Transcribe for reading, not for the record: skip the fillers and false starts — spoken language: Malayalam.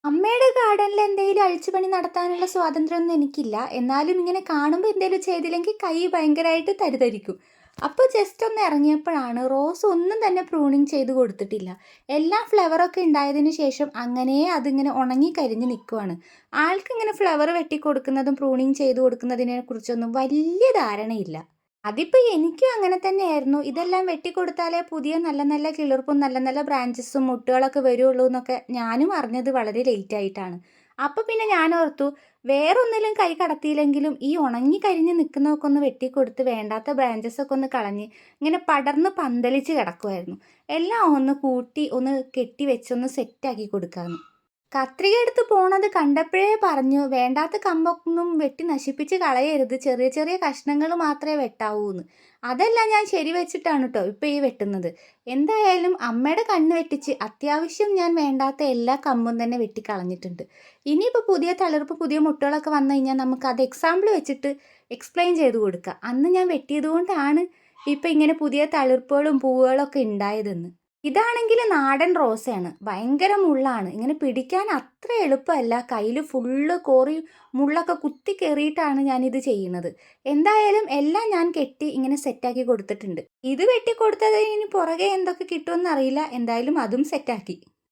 അമ്മയുടെ ഗാർഡനിൽ എന്തെങ്കിലും അഴിച്ചുപണി നടത്താനുള്ള സ്വാതന്ത്ര്യമൊന്നും എനിക്കില്ല. എന്നാലും ഇങ്ങനെ കാണുമ്പോൾ എന്തെങ്കിലും ചെയ്തില്ലെങ്കിൽ കൈ ഭയങ്കരമായിട്ട് തരിതരിക്കും. അപ്പോൾ ജസ്റ്റ് ഒന്ന് ഇറങ്ങിയപ്പോഴാണ് റോസ് ഒന്നും തന്നെ പ്രൂണിങ് ചെയ്ത് കൊടുത്തിട്ടില്ല. എല്ലാ ഫ്ലവറൊക്കെ ഉണ്ടായതിന് ശേഷം അങ്ങനെ അതിങ്ങനെ ഉണങ്ങി കരിഞ്ഞ് നിൽക്കുവാണ്. ആൾക്കിങ്ങനെ ഫ്ലവർ വെട്ടി കൊടുക്കുന്നതും പ്രൂണിങ് ചെയ്ത് കൊടുക്കുന്നതിനെ കുറിച്ചൊന്നും വലിയ ധാരണയില്ല. അതിപ്പോൾ എനിക്കും അങ്ങനെ തന്നെയായിരുന്നു. ഇതെല്ലാം വെട്ടിക്കൊടുത്താലേ പുതിയ നല്ല നല്ല കിളിർപ്പും നല്ല നല്ല ബ്രാഞ്ചസും മുട്ടുകളൊക്കെ വരുള്ളൂ എന്നൊക്കെ ഞാനും അറിഞ്ഞത് വളരെ ലേറ്റ് ആയിട്ടാണ്. അപ്പോൾ പിന്നെ ഞാൻ ഓർത്തു വേറൊന്നിലും കൈ കടത്തിയില്ലെങ്കിലും ഈ ഉണങ്ങി കരിഞ്ഞ് നിൽക്കുന്നതൊക്കെ ഒന്ന് വെട്ടിക്കൊടുത്ത് വേണ്ടാത്ത ബ്രാഞ്ചസൊക്കെ ഒന്ന് കളഞ്ഞ് ഇങ്ങനെ പടർന്ന് പന്തലിച്ച് കിടക്കുമായിരുന്നു. എല്ലാം ഒന്ന് കൂട്ടി ഒന്ന് കെട്ടി വെച്ചൊന്ന് സെറ്റാക്കി കൊടുക്കാമെന്ന്. കത്രിക എടുത്ത് പോണത് കണ്ടപ്പോഴേ പറഞ്ഞു വേണ്ടാത്ത കമ്പൊന്നും വെട്ടി നശിപ്പിച്ച് കളയരുത്, ചെറിയ ചെറിയ കഷ്ണങ്ങൾ മാത്രമേ വെട്ടാവൂ എന്ന്. അതെല്ലാം ഞാൻ ശരി വെച്ചിട്ടാണ് കേട്ടോ ഇപ്പോൾ ഈ വെട്ടുന്നത്. എന്തായാലും അമ്മയുടെ കണ്ണ് വെട്ടിച്ച് അത്യാവശ്യം ഞാൻ വേണ്ടാത്ത എല്ലാ കമ്പും തന്നെ വെട്ടിക്കളഞ്ഞിട്ടുണ്ട്. ഇനിയിപ്പോൾ പുതിയ തളിർപ്പ് പുതിയ മുട്ടുകളൊക്കെ വന്നു കഴിഞ്ഞാൽ നമുക്ക് അത് എക്സാമ്പിൾ വെച്ചിട്ട് എക്സ്പ്ലെയിൻ ചെയ്ത് കൊടുക്കാം. അന്ന് ഞാൻ വെട്ടിയത് കൊണ്ടാണ് ഇപ്പം ഇങ്ങനെ പുതിയ തളിർപ്പുകളും പൂവുകളൊക്കെ ഉണ്ടായതെന്ന്. ഇതാണെങ്കിൽ നാടൻ റോസയാണ്. ഭയങ്കര മുള്ളാണ്. ഇങ്ങനെ പിടിക്കാൻ അത്ര എളുപ്പമല്ല. കയ്യിൽ ഫുള്ള് കോറി മുള്ളൊക്കെ കുത്തി കയറിയിട്ടാണ് ഞാനിത് ചെയ്യുന്നത്. എന്തായാലും എല്ലാം ഞാൻ കെട്ടി ഇങ്ങനെ സെറ്റാക്കി കൊടുത്തിട്ടുണ്ട്. ഇത് വെട്ടി കൊടുത്തതിന് പുറകെ എന്തൊക്കെ കിട്ടുമെന്നറിയില്ല. എന്തായാലും അതും സെറ്റാക്കി.